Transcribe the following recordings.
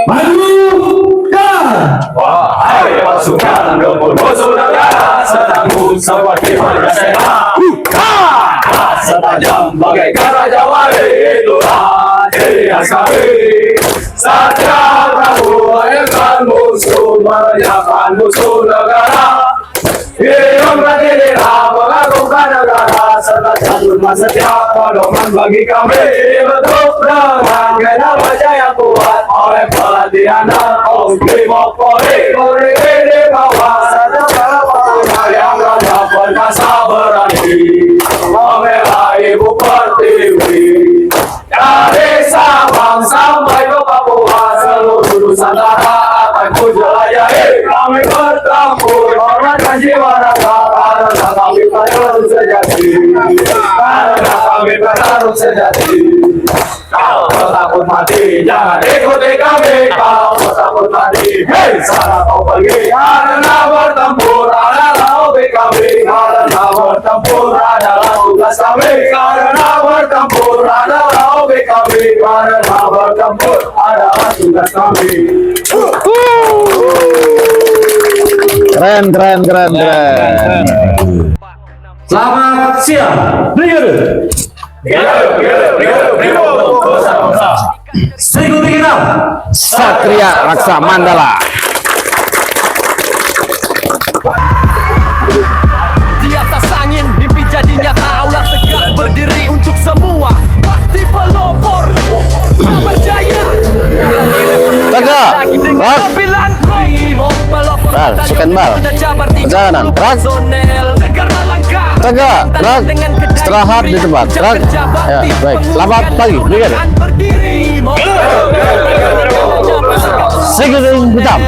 Majukan! Wahai pasukan gempur musuh negara, sedangku seperti berjasa. Setajam bagaikan raja wali, itulah ciri khas kami. Satria Prabu bayangkan musuh, menyaksikan musuh negara. Hidup berdirilah mengagungkan negara, serta jatuh setia pedoman bagi kami. Bentuk dengan kena baja yang kuat oleh pelatihan dan Brimob Polri. Polri di bawah serta para panglima yang raja perkasa berani membela ibu pertiwi. Dari Sabang sampai ke Papua, seluruh Nusantara akan ku jelajahi. Kami bertempur mengorbankan jiwa raga, karena kami bertarung sejati. Karena kami bertarung sejati. Kalau kau takut mati, jangan ikuti kami. Kalau kau takut mati, hei sana kau pergi. Karena bertempur adalah hobi kami. Karena bertempur adalah tugas kami. Karena bertempur adalah hobi kami. Karena bertempur adalah tugas kami. Keren. Selamat siang, Brigade. Ikuti kita. Satria Raksa Mandala. Di atas angin, mimpi jadi nyata. Aula tegak berdiri untuk semua. Pasti pelopor berjaya. Tegak, rak. Bal, sukan bal. Perjalanan, rak. Tegak, rak. Istirahat di tempat, rak. Ya, baik. Selamat pagi, Brigade. Siguring hitam.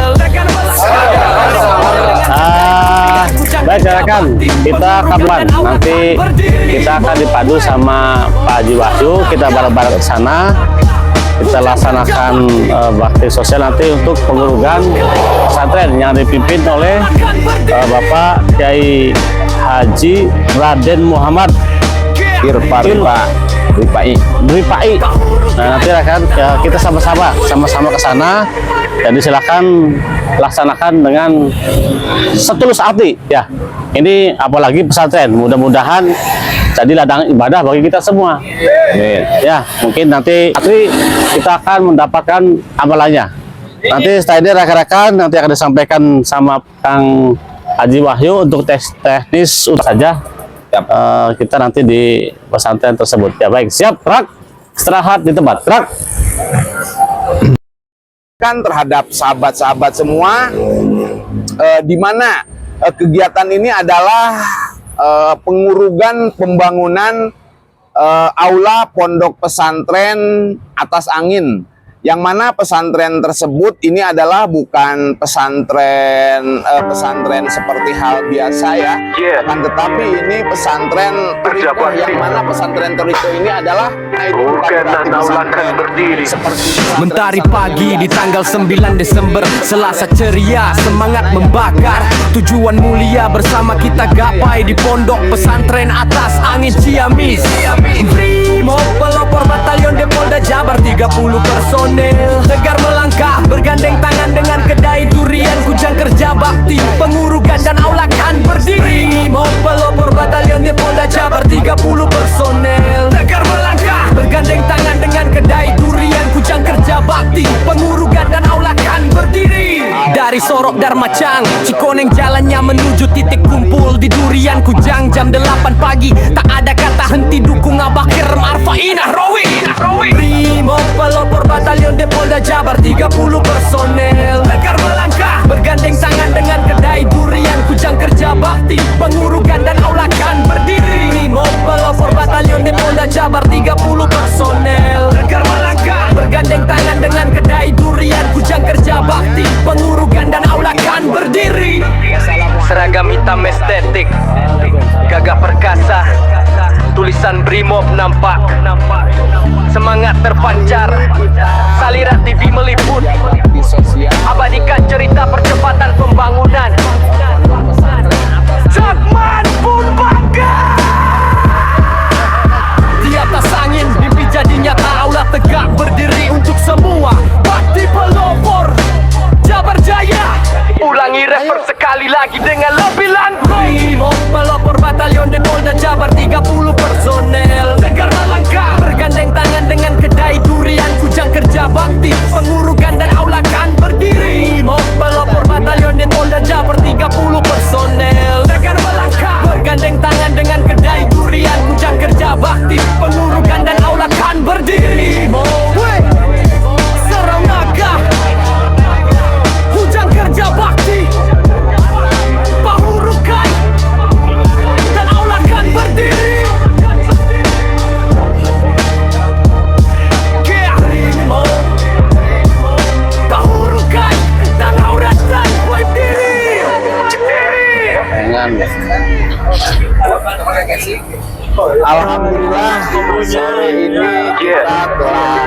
Baik, rekan, kita kapan nanti kita akan dipadu sama Pak Haji Wahyu. Kita bareng-bareng ke sana. Kita laksanakan bakti sosial nanti untuk pengurugan pesantren yang dipimpin oleh Bapak Kiai Haji Raden Muhammad Ripai. Nah, nanti akan ya, kita sama-sama ke sana. Jadi silakan laksanakan dengan setulus hati ya. Ini apalagi pesantren, mudah-mudahan jadi ladang ibadah bagi kita semua. Ya, mungkin nanti kita akan mendapatkan amalannya. Nanti setelah ini rekan-rekan nanti akan disampaikan sama Kang Haji Wahyu untuk teknis saja. Kita nanti di pesantren tersebut. Ya baik, siap, rak. Istirahat di tempat, rak. Kan terhadap sahabat-sahabat semua, di mana kegiatan ini adalah pengurugan pembangunan aula pondok pesantren Atas Angin, yang mana pesantren tersebut ini adalah bukan pesantren seperti hal biasa ya, akan tetapi ini pesantren Toriko, yang mana pesantren Toriko ini adalah Mentari pagi di tanggal 9 Desember, Selasa ceria, semangat membakar. Tujuan mulia bersama kita gapai di pondok pesantren Atas Angin Ciamis. Brimob pelopor batalion Depolda Jabar 30 personel. Tegar melangkah bergandeng tangan dengan kedai durian. Kujang kerja bakti, pengurugan dan aulakan berdiri. Brimob pelopor batalion Depolda Jabar 30 personel. Tegar melangkah bergandeng tangan dengan kedai durian. Kujang kerja bakti, pengurugan dan aulakan berdiri. Dari Sorok Darmacang, Cikoneng jalannya menuju titik kumpul di Durian Kujang jam 8 pagi. Tak ada kata henti dukung Abakir Marfainah Rowi. Brimob pelopor batalion Depolda Jabar 30 personel. Tegar melangkah bergandeng tangan dengan kedai durian. Kujang kerja bakti, pengurugan dan aulakan berdiri. Brimob pelopor batalion Depolda Jabar 30 personel. Tegar melangkah bergandeng tangan dengan kedai durian. Kujang kerja bakti, pengurugan dan aulakan berdiri. Seragam hitam estetik, gagah perkasa, tulisan Brimob nampak, semangat terpancar. Salirat TV meliput, abadikan cerita percepatan pembangunan. Jakman pun bangga. Di atas angin mimpi jadi nyata. Aula tegak berdiri untuk semua. Bakti pelopor refer sekali lagi dengan lebih lantang. Brimob pelopor batalion di Polda Jabar 30 personel. Tegar melangkah bergandeng tangan dengan kedai durian. Kujang kerja bakti, pengurugan dan aulakan berdiri. Brimob pelopor batalion di Polda Jabar 30 personel. Tegar melangkah bergandeng tangan dengan kedai durian. Kujang kerja bakti, pengurugan dan aulakan berdiri. Serang naga, kujang kerja bakti, pengurugan dan aulakan berdiri. Pengurugan dan aulakan berdiri. Dengan Alhamdulillah sore ini kita telah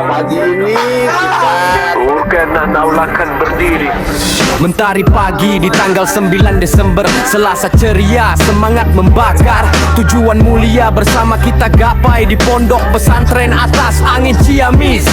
pagi ini kita aulakan berdiri. Mentari pagi di tanggal 9 Desember, Selasa ceria, semangat membakar. Tujuan mulia bersama kita gapai di pondok pesantren atas angin Ciamis.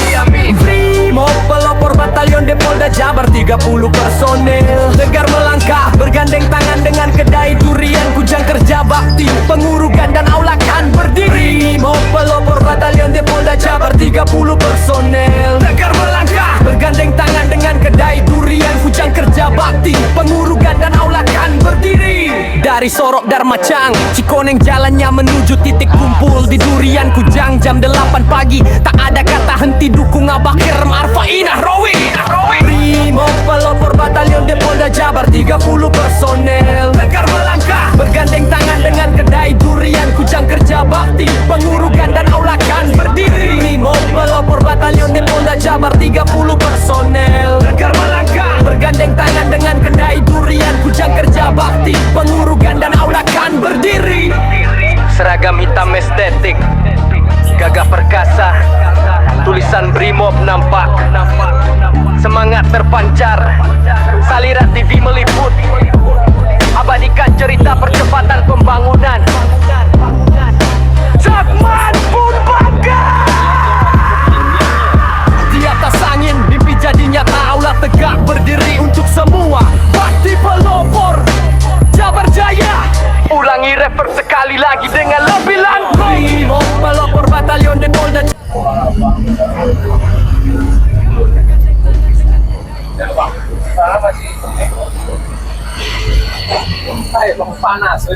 Brimob pelopor batalion di Polda Jabar 30 personel. Tegar melangkah bergandeng tangan dengan kedai durian. Kujang kerja bakti, pengurugan dan aulakan berdiri. Brimob pelopor batalion di Polda Jabar 30 personel. Tegar melangkah bergandeng tangan dengan kedai durian. Kujang kerja bakti, pengurugan dan aulakan berdiri. Dari Sorok Darmacang, Cikoneng jalannya menuju titik kumpul di Durian Kujang jam 8 pagi. Tak ada kata henti dukung Abakir Marfainah Rowi. Brimob pelopor batalion di Polda Jabar 30 personel. Tegar melangkah bergandeng tangan dengan kedai durian. Kujang kerja bakti, pengurugan dan aulakan berdiri. Brimob pelopor batalion di Polda Jabar 30 personel. Tegar melangkah bergandeng tangan dengan kedai durian. Kujang kerja bakti, pengurugan dan aulakan berdiri. Seragam hitam estetik, gagah perkasa, tulisan Brimob nampak. Semangat terpancar, Salirat TV meliput. Abadikan cerita percepatan pembangunan. Jakman pun bangga. Di atas angin, mimpi jadi nyata. Aula tegak berdiri untuk semua. Bakti pelopor Jabar Jaya. Ulangi refer sekali lagi dengan lebih lantang. Brimob pelopor batalion di Polda panas.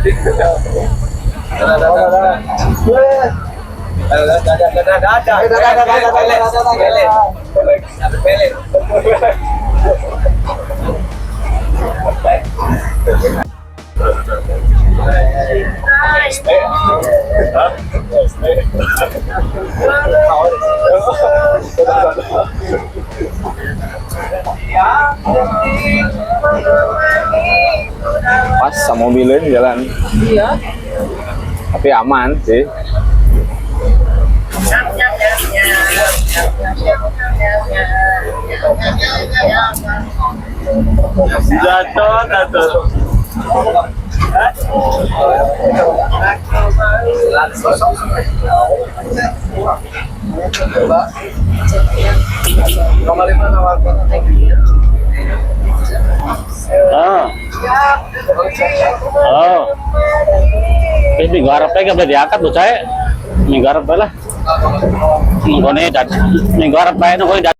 pas sama mobilnya jalan. Iya. Tapi aman sih. Jatuh. minggu harap aja boleh diangkat tuh saya. Minggu harap lah. Minggu harap baik nunggu dat.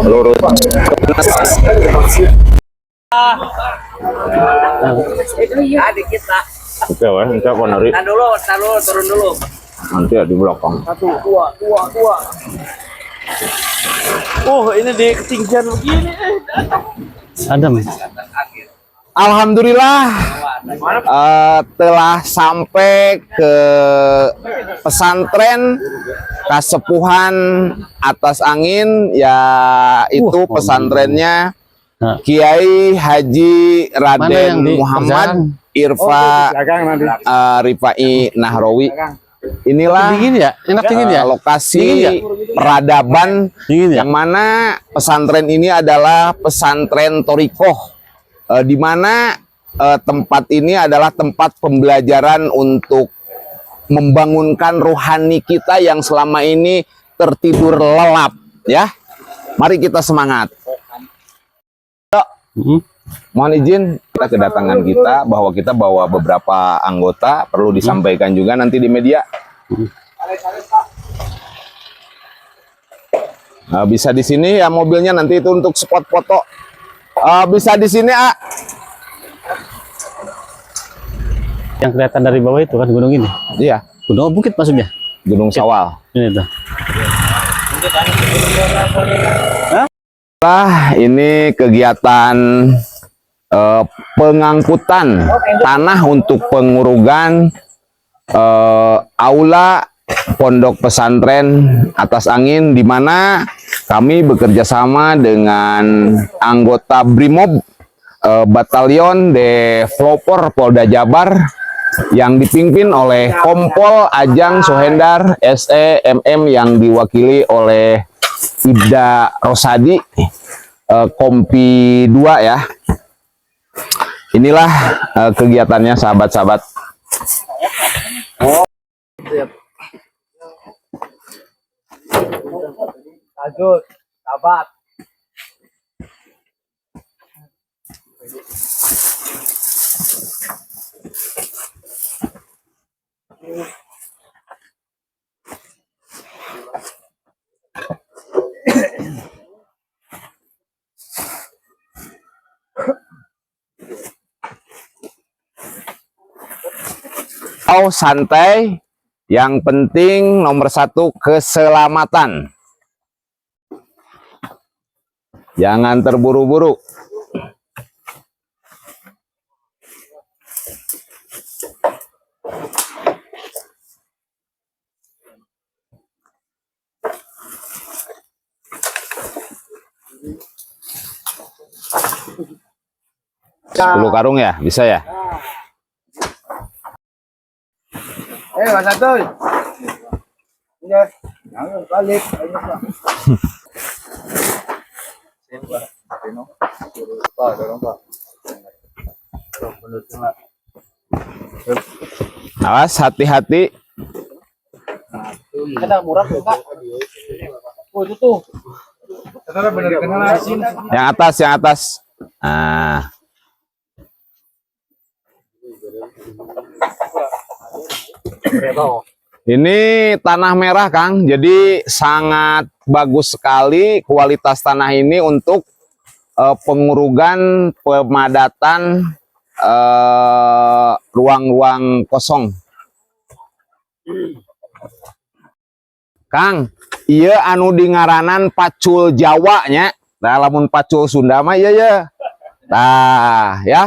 Lurus. Adik kita. Oke, wah, nanti aku narik. Taruh, turun dulu. Nanti ya di belakang. Satu, dua. Oh, ini di ketinggian begini. Adam. Alhamdulillah telah sampai ke pesantren Kasepuhan Atas Angin, yaitu pesantrennya Kiai Haji Raden Muhammad Irfa Rifai Nahrawi. Inilah dingin ya? Enak dingin ya? Lokasi dingin ya? peradaban Dingin ya? yang mana pesantren ini adalah pesantren Thorikoh, di mana tempat ini adalah tempat pembelajaran untuk membangunkan rohani kita yang selama ini tertidur lelap, ya. Mari kita semangat. Mohon izin kita kedatangan kita bahwa kita bawa beberapa anggota, perlu disampaikan juga nanti di media. Nah, bisa di sini ya mobilnya, nanti itu untuk spot foto. Bisa di sini, A. Yang kelihatan dari bawah itu kan gunung ini. Iya, Gunung bukit maksudnya. Gunung Sawal. Ini tuh. Ini kegiatan pengangkutan tanah untuk pengurugan aula Pondok Pesantren Atas Angin, di mana kami bekerja sama dengan anggota Brimob Batalion Developer Polda Jabar yang dipimpin oleh Kompol Ajang Sohendar SEMM yang diwakili oleh Ida Rosadi, Kompi 2 ya. Inilah kegiatannya sahabat-sahabat. Lanjut, sahabat. Santai, yang penting nomor 1 keselamatan. Jangan terburu-buru. Sepuluh karung ya, bisa ya? Mas Santuy. Iya, jangan balik. Awas, hati-hati. Ada murah enggak? Oh, itu tuh. Yang atas, yang atas. Nah. Ini tanah merah, Kang. Jadi sangat bagus sekali kualitas tanah ini untuk pengurugan, pemadatan ruang-ruang kosong. Kang, iya anu di ngaranan pacul Jawa nya. Nah, lamun pacul Sunda mah iya ya. Nah, ya.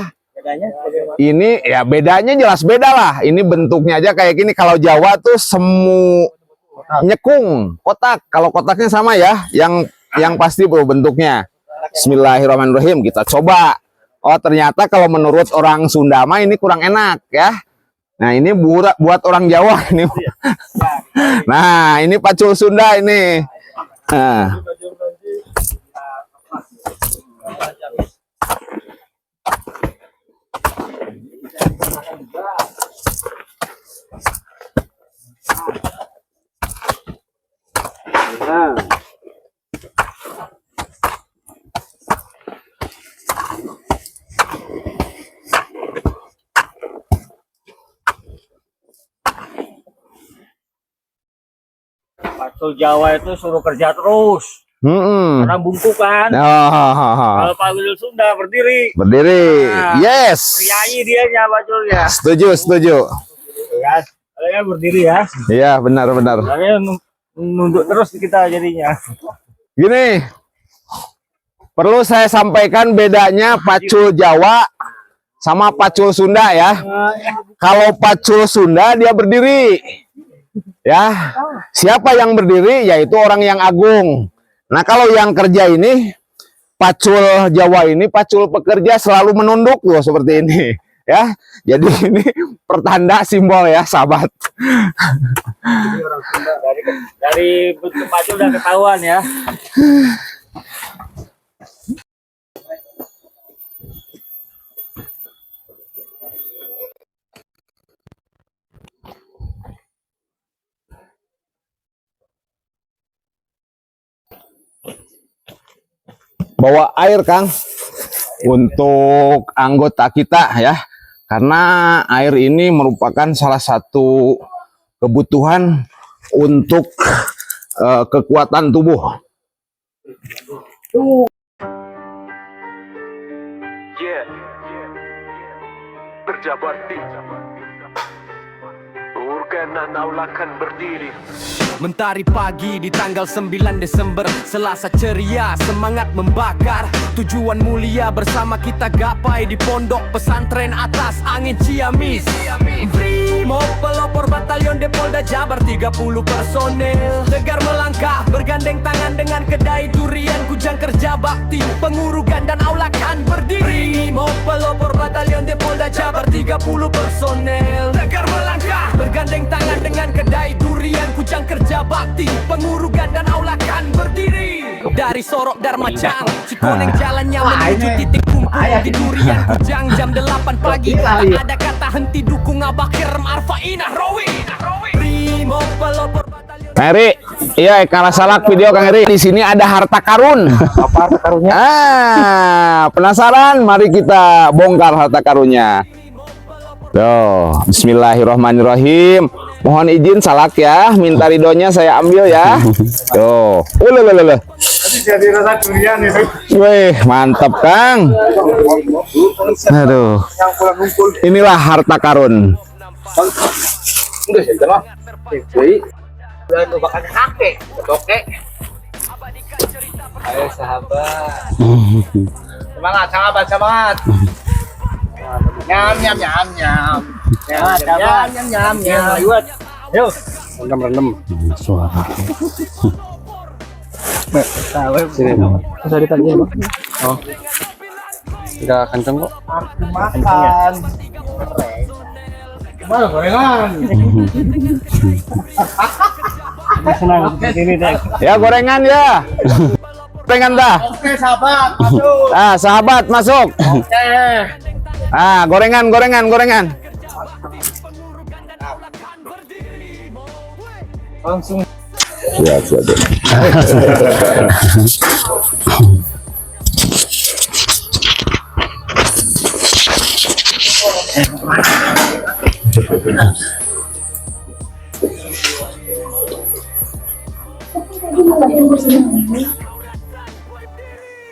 Ini ya bedanya jelas beda lah. Ini bentuknya aja kayak gini. Kalau Jawa tuh semu nyekung, kotak. Kalau kotaknya sama ya, yang pasti bentuknya. Bismillahirrahmanirrahim. Kita coba. Oh, ternyata kalau menurut orang Sunda mah ini kurang enak ya. Nah, ini buat orang Jawa ini. Nah, ini pacul Sunda ini. Nah. Pacul Jawa itu suruh kerja terus. Karena bungkuk kan. Kalau Pak Wilul Sunda berdiri. Berdiri. Nah, Yes. Priayi dianya Paculnya. Setuju, setuju. Ya, kalian berdiri ya. Iya, benar-benar. Kalian nunduk terus kita jadinya. Gini, perlu saya sampaikan bedanya pacul Jawa sama pacul Sunda ya. Kalau pacul Sunda dia berdiri. Ya, siapa yang berdiri? Yaitu orang yang agung. Nah, kalau yang kerja ini, pacul Jawa ini, pacul pekerja selalu menunduk loh seperti ini. Ya, jadi ini pertanda simbol ya, sahabat. Dari bentuk pacul udah ketahuan ya. Bawa air, Kang. untuk anggota kita ya, karena air ini merupakan salah satu kebutuhan untuk kekuatan tubuh. Berjabat di Urgenan aulakan berdiri. Mentari pagi di tanggal 9 Desember, Selasa ceria, semangat membakar. Tujuan mulia bersama kita gapai di pondok pesantren atas angin Ciamis. Brimo pelopor batalion Depolda Jabar 30 personel. Tegar melangkah bergandeng tangan dengan kedai durian, kujang kerja bakti, pengurugan dan aulakan berdiri. Brimo pelopor batalion Depolda Jabar 30 personel. Tegar melangkah bergandeng tangan dengan kedai durian, kujang kerja bakti, pengurugan dan aulakan berdiri. Dari Sorok Darmacang, Cikoneng jalannya menuju titik kumpul di durian kujang jam 8 pagi. Tak ada kata henti dukung Abakir Marfainah Rowi. Primo pelopor batalion. Kang Eri, iya kalau salak video Kang Eri. Di sini ada harta karun. Apa harta karunnya? Penasaran? Mari kita bongkar harta karunnya. Tuh, bismillahirrahmanirrahim. Mohon izin salak ya, minta ridhonya saya ambil ya. Tuh, Jadi rasa durian itu. wih, mantap Kang. Aduh, inilah harta karun. Ayo sahabat. Semangat sahabat, semangat. Nyam nyam nyam nyam. Nyam nyam nyam nyam. Yuk. Rendam. Suara. Sini. Bisa ditanya, Bang. Oh. Enggak kenceng kok. Makan. Mana gorengan? Senang ini deh. Ya gorengan ya. Gorengan dah. Oke sahabat, masuk. Sahabat masuk. Oke. Gorengan. Langsung. Ya,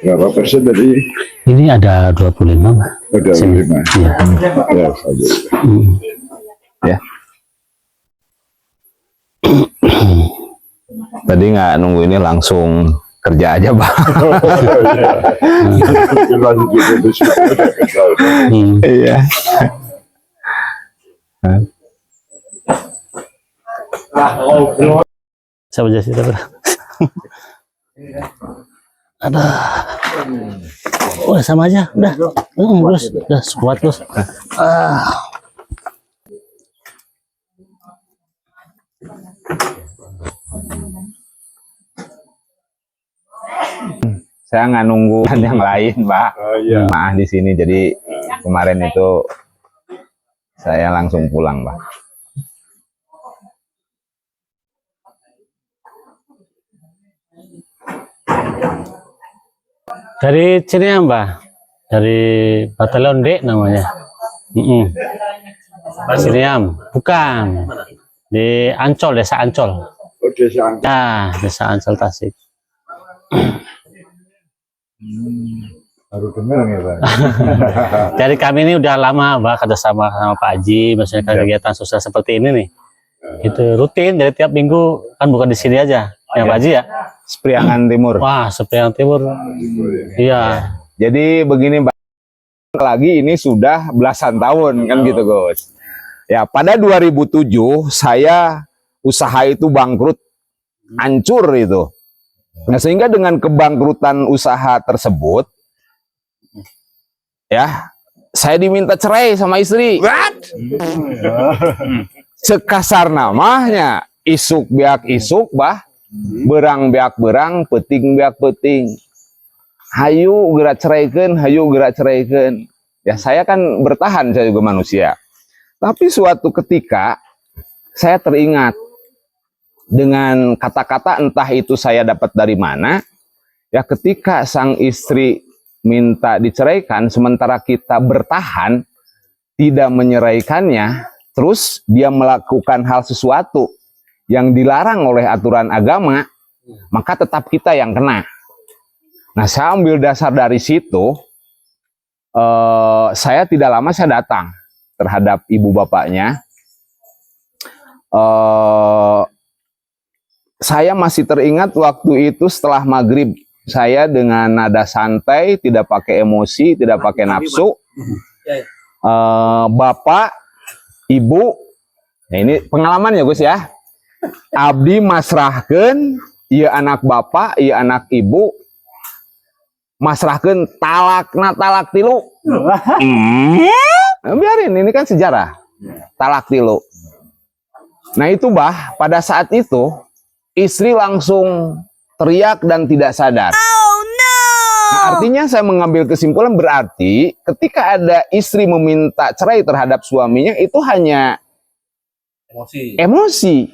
Berapa persen tadi? Ini ada 25, Bang. Ada 5. Iya. Ya, saja. ya. Tadi nggak nunggu ini langsung kerja aja Bang. Iya. Saya aja sih tapi. Ada. Oh, sama aja. Udah. Terus. Udah kuat terus. Saya nggak nunggu yang lain, Mbak. Iya. Maaf di sini, jadi kemarin itu saya langsung pulang, Mbak. Dari sini ya, Mbak. Dari Batalion D namanya. Siniam, bukan. Di Ancol, Desa Ancol. Oh, desa Ancol. Nah, Desa Ancol Tasik. Baru dengar ya, Pak. Jadi kami ini udah lama, Mbak, kerjasama sama Pak Haji, maksudnya kegiatan sosial seperti ini nih. Itu rutin, jadi tiap minggu, kan bukan di sini aja, yang Pak Haji ya. Priangan Timur. Wah, Priangan Timur. Iya. Jadi begini, Mbak. Lagi ini sudah belasan tahun kan gitu, Gus. Ya, pada 2007 saya usaha itu bangkrut, hancur itu. Nah, sehingga dengan kebangkrutan usaha tersebut, ya, saya diminta cerai sama istri. What? Sekasar namanya, isuk beak isuk, bah, berang beak berang, peting beak peting. Hayu gerak ceraikan, hayu gerak ceraikan. Ya, saya kan bertahan, saya juga manusia. Tapi suatu ketika saya teringat dengan kata-kata entah itu saya dapat dari mana, ya ketika sang istri minta diceraikan, sementara kita bertahan tidak menyeraikannya, terus dia melakukan hal sesuatu yang dilarang oleh aturan agama, maka tetap kita yang kena. Nah, saya ambil dasar dari situ, saya tidak lama saya datang terhadap ibu bapaknya. Saya masih teringat waktu itu setelah maghrib, saya dengan nada santai, tidak pakai emosi, tidak pakai nafsu. Bapak, ibu, nah ini pengalaman ya Gus ya. Abdi masrahkeun, ieu anak bapak, ieu anak ibu, masrahkeun talak 3. Biarin, ini kan sejarah. Talak 3. Nah itu bah, pada saat itu istri langsung teriak dan tidak sadar. Nah, artinya saya mengambil kesimpulan berarti ketika ada istri meminta cerai terhadap suaminya itu hanya emosi.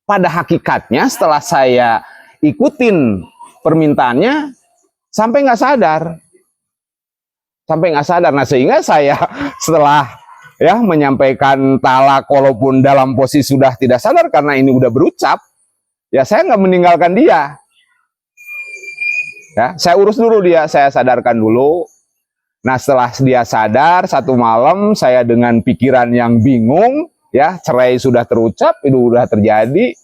Pada hakikatnya setelah saya ikutin permintaannya sampai nggak sadar. Nah sehingga saya setelah ya menyampaikan talak walaupun dalam posisi sudah tidak sadar karena ini udah berucap, ya saya nggak meninggalkan dia. Ya, saya urus dulu dia, saya sadarkan dulu. Nah setelah dia sadar, satu malam saya dengan pikiran yang bingung, ya cerai sudah terucap, itu sudah terjadi,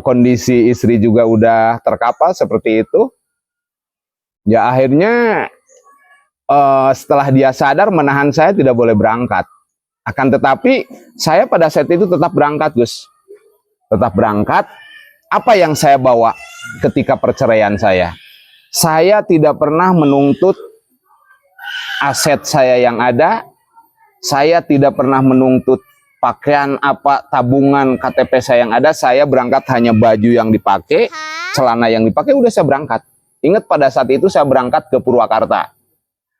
kondisi istri juga udah terkapar seperti itu. Ya akhirnya setelah dia sadar menahan saya tidak boleh berangkat. Akan tetapi saya pada saat itu tetap berangkat Gus. Tetap berangkat. Apa yang saya bawa ketika perceraian saya? Saya tidak pernah menuntut aset saya yang ada. Saya tidak pernah menuntut pakaian apa, tabungan KTP saya yang ada. Saya berangkat hanya baju yang dipakai, celana yang dipakai, udah saya berangkat. Ingat pada saat itu saya berangkat ke Purwakarta.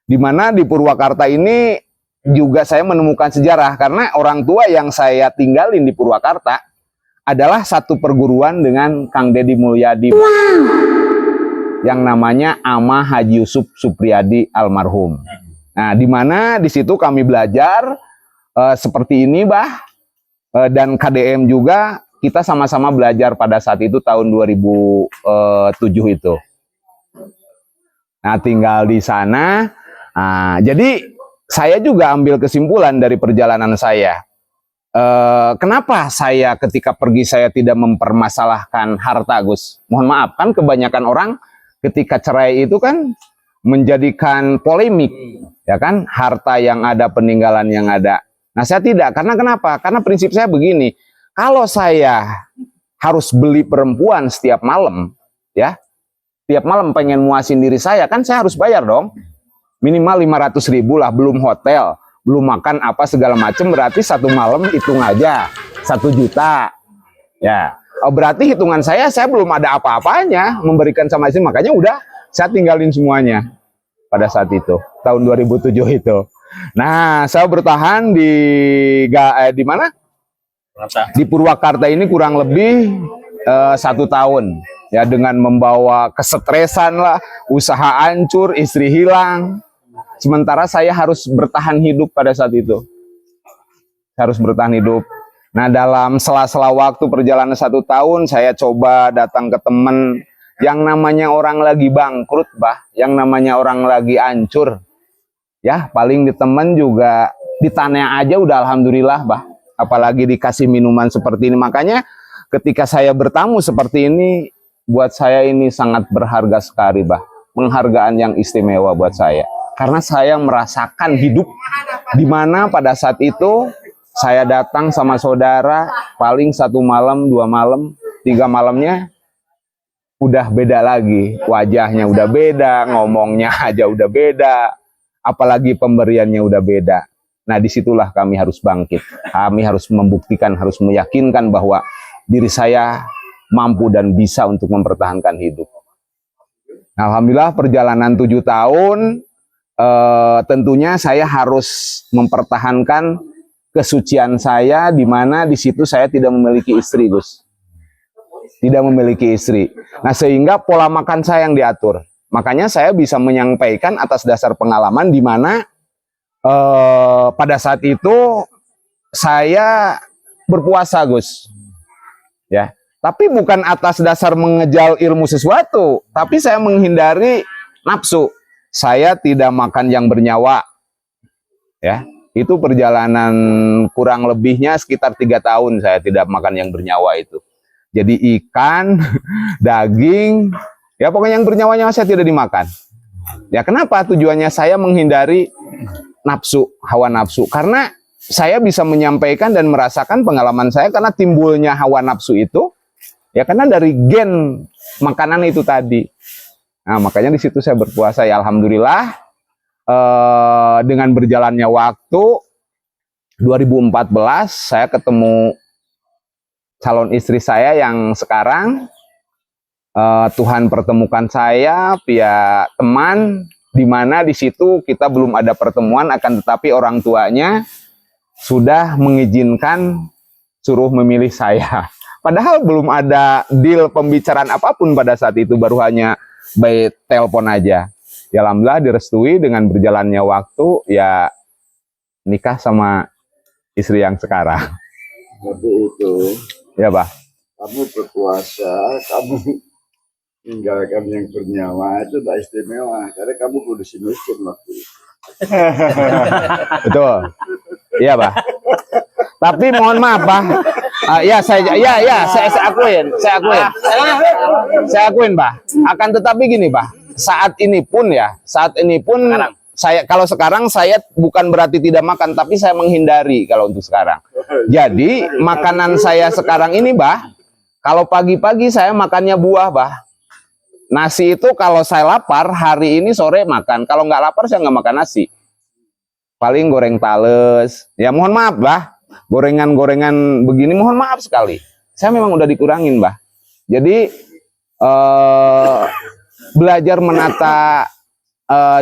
Di mana di Purwakarta ini juga saya menemukan sejarah karena orang tua yang saya tinggalin di Purwakarta adalah satu perguruan dengan Kang Deddy Mulyadi. Yang namanya Ama Haji Yusuf Supriyadi almarhum. Nah, di mana di situ kami belajar seperti ini, Bah. Dan KDM juga kita sama-sama belajar pada saat itu tahun 2007 itu. Nah, tinggal di sana. Nah, jadi saya juga ambil kesimpulan dari perjalanan saya. Kenapa saya ketika pergi saya tidak mempermasalahkan harta, Gus? Mohon maaf, kan kebanyakan orang ketika cerai itu kan menjadikan polemik, ya kan? Harta yang ada, peninggalan yang ada. Nah, saya tidak. Karena kenapa? Karena prinsip saya begini. Kalau saya harus beli perempuan setiap malam, ya, setiap malam pengen muasin diri saya, kan saya harus bayar dong. Minimal 500.000 lah, belum hotel, belum makan apa segala macam, berarti satu malam hitung aja 1 juta. Ya, berarti hitungan saya belum ada apa-apanya memberikan sama istri, makanya udah saya tinggalin semuanya pada saat itu, tahun 2007 itu. Nah, saya bertahan di mana? Di Purwakarta ini kurang lebih 1 tahun. Ya, dengan membawa kesetresan lah, usaha hancur, istri hilang. Sementara saya harus bertahan hidup pada saat itu. Harus bertahan hidup. Nah, dalam sela-sela waktu perjalanan 1 tahun, saya coba datang ke teman. Yang namanya orang lagi bangkrut, Bah. Yang namanya orang lagi hancur. Ya, paling di teman juga ditanya aja udah alhamdulillah, Bah. Apalagi dikasih minuman seperti ini. Makanya ketika saya bertamu seperti ini, buat saya ini sangat berharga sekali, Bah. Penghargaan yang istimewa buat saya. Karena saya merasakan hidup di mana pada saat itu saya datang sama saudara paling 1 malam, 2 malam, 3 malamnya udah beda lagi. Wajahnya udah beda, ngomongnya aja udah beda, apalagi pemberiannya udah beda. Nah, disitulah kami harus bangkit. Kami harus membuktikan, harus meyakinkan bahwa diri saya mampu dan bisa untuk mempertahankan hidup. Nah, alhamdulillah perjalanan 7 tahun, tentunya saya harus mempertahankan kesucian saya, di mana di situ saya tidak memiliki istri, Gus. Tidak memiliki istri. Nah, sehingga pola makan saya yang diatur. Makanya saya bisa menyampaikan atas dasar pengalaman di mana pada saat itu saya berpuasa, Gus. Ya, tapi bukan atas dasar mengejar ilmu sesuatu, tapi saya menghindari nafsu. Saya tidak makan yang bernyawa. Ya, itu perjalanan kurang lebihnya sekitar 3 tahun saya tidak makan yang bernyawa itu. Jadi ikan, daging, ya pokoknya yang bernyawa-nyawa saya tidak dimakan. Ya kenapa? Tujuannya saya menghindari nafsu, hawa nafsu. Karena saya bisa menyampaikan dan merasakan pengalaman saya karena timbulnya hawa nafsu itu, ya karena dari gen makanan itu tadi. Nah makanya di situ saya berpuasa, ya alhamdulillah. Dengan berjalannya waktu 2014 saya ketemu calon istri saya yang sekarang Tuhan pertemukan saya via teman, di mana di situ kita belum ada pertemuan, akan tetapi orang tuanya sudah mengizinkan suruh memilih saya. Padahal belum ada deal pembicaraan apapun pada saat itu, baru hanya by telepon aja. Ya alhamdulillah direstui dengan berjalannya waktu, ya nikah sama istri yang sekarang. Tapi itu, Ya, Pak. kamu berpuasa, kamu meninggalkan yang bernyawa itu tidak istimewa, karena kamu kondisi miskin waktu itu. Betul. Iya, Pak. Tapi mohon maaf, Pak. Saya akuin, Pak. Akan tetapi gini, Pak. Saat ini pun saya kalau sekarang saya bukan berarti tidak makan, tapi saya menghindari kalau untuk sekarang. Jadi makanan saya sekarang ini, Bah, kalau pagi-pagi saya makannya buah, Bah. Nasi itu kalau saya lapar hari ini sore makan, kalau nggak lapar saya nggak makan nasi. Paling goreng tales. Ya mohon maaf, Bah. Gorengan-gorengan begini mohon maaf sekali. Saya memang udah dikurangin, Bah. Jadi belajar menata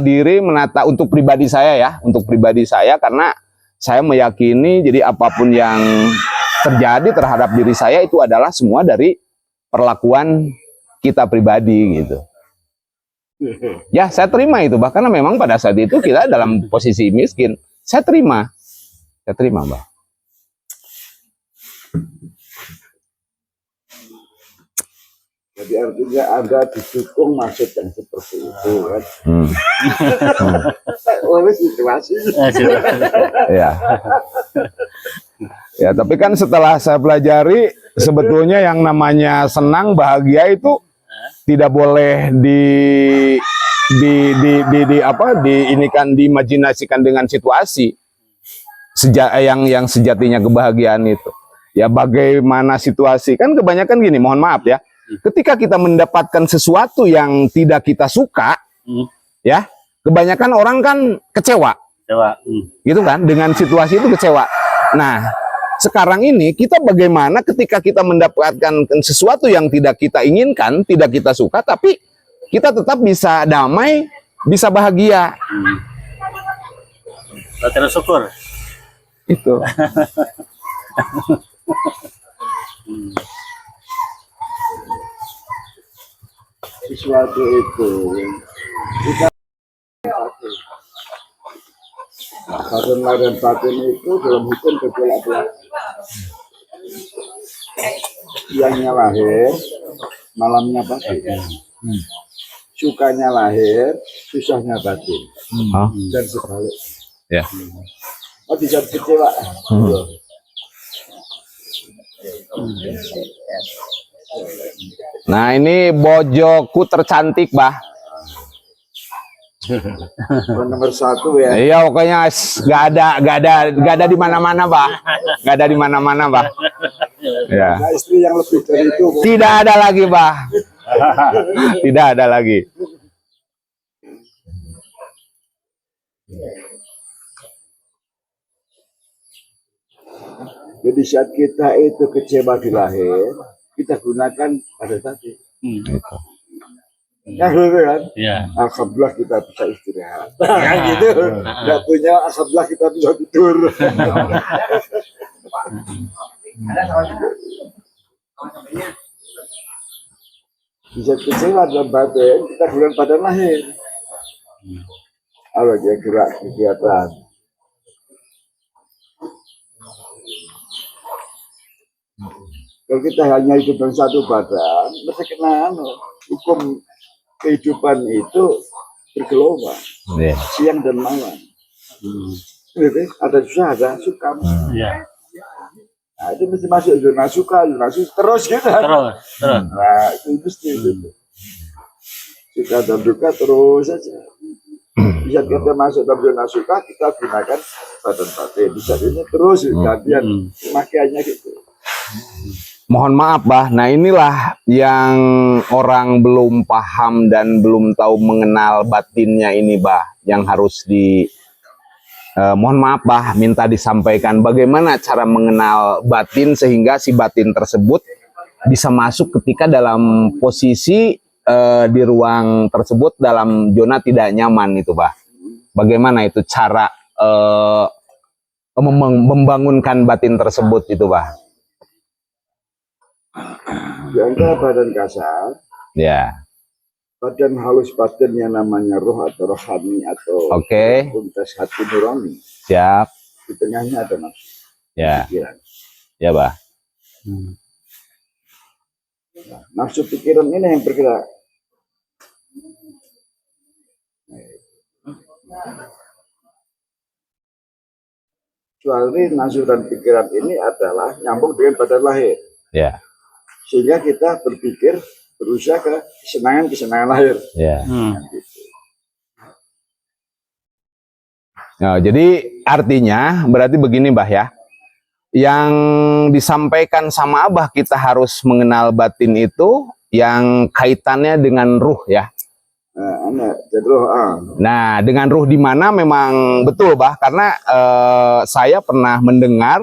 diri, menata untuk pribadi saya ya, untuk pribadi saya, karena saya meyakini jadi apapun yang terjadi terhadap diri saya itu adalah semua dari perlakuan kita pribadi gitu. Ya saya terima itu, bahkan memang pada saat itu kita dalam posisi miskin, saya terima Mbak. Jadi artinya Anda didukung maksud yang seperti itu kan. Oleh situasi. Ya. Ya, tapi kan setelah saya pelajari sebetulnya yang namanya senang, bahagia itu tidak boleh diimajinasikan dengan situasi yang sejatinya kebahagiaan itu. Ya bagaimana situasi, kan kebanyakan gini, mohon maaf ya. Ketika kita mendapatkan sesuatu yang tidak kita suka, ya, kebanyakan orang kan kecewa. Gitu kan, dengan situasi itu kecewa. Nah, sekarang ini kita bagaimana ketika kita mendapatkan sesuatu yang tidak kita inginkan, tidak kita suka, tapi kita tetap bisa damai, bisa bahagia. Terus syukur. Itu. Sesuatu itu kita batin dan batin itu dalam hukum berbolak-balik. Siangnya lahir, malamnya batin. Sukanya lahir, susahnya batin. Dan sebalik. Ya. Oh, tidak kecewa. Nah, ini bojoku tercantik, Bah. Nomor 1 ya. Iya, pokoknya gak ada di mana-mana, Bah. Gak ada di mana-mana, Bah. Ya. Nah, istri yang lebih dari itu. Tidak ada lagi, Bah. Tidak ada lagi. Jadi saat kita itu kecewa di lahir, kita gunakan pada tadi. Ya gitu kan? Iya. Alhamdulillah kita bisa istirahat. Kan gitu. Nggak punya, alhamdulillah kita bisa tidur. Bisa kecewa dalam batin, kita bulan badan lahir. Apa dia gerak kegiatan? Kalau kita hanya hidup dalam satu badan, mesti kena hukum kehidupan itu bergelombang, siang dan malam. Ada susah, ada suka. Iya. Nah, itu mesti masuk zona suka terus gitu. Terus. Nah, itu mesti itu. Suka dan duka terus saja. Bisa kita masuk dalam zona suka, kita gunakan badan batin. Bisa ini terus gantian makanya gitu. Mohon maaf, Bah. Nah, inilah yang orang belum paham dan belum tahu mengenal batinnya ini, Bah, yang harus mohon maaf, Bah, minta disampaikan bagaimana cara mengenal batin sehingga si batin tersebut bisa masuk ketika dalam posisi di ruang tersebut dalam zona tidak nyaman itu, Bah. Bagaimana itu cara membangunkan batin tersebut itu, Bah? Di antara badan kasar, Ya. badan halus batin yang namanya roh atau rohani atau kuntas hati nurani. Siap. Di tengahnya ada nafsu. Ya. Pikiran. Ya, Bah. Nah, nafsu pikiran ini yang bergerak. Kecuali nafsu dan pikiran ini adalah nyambung dengan badan lahir. Ya. Sehingga kita berpikir, berusaha ke kesenangan lahir. Ya. Nah, jadi artinya berarti begini, Bah, ya. Yang disampaikan sama Abah kita harus mengenal batin itu yang kaitannya dengan ruh, ya. Nah, dengan ruh di mana memang betul, Bah, karena saya pernah mendengar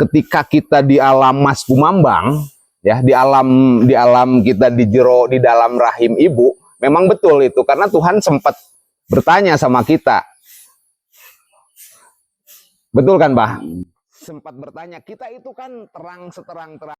ketika kita di alam Mas Kumambang, ya, di alam kita di dalam rahim ibu, memang betul itu karena Tuhan sempat bertanya sama kita. Betul kan, Bah? Sempat bertanya, kita itu kan terang seterang-terang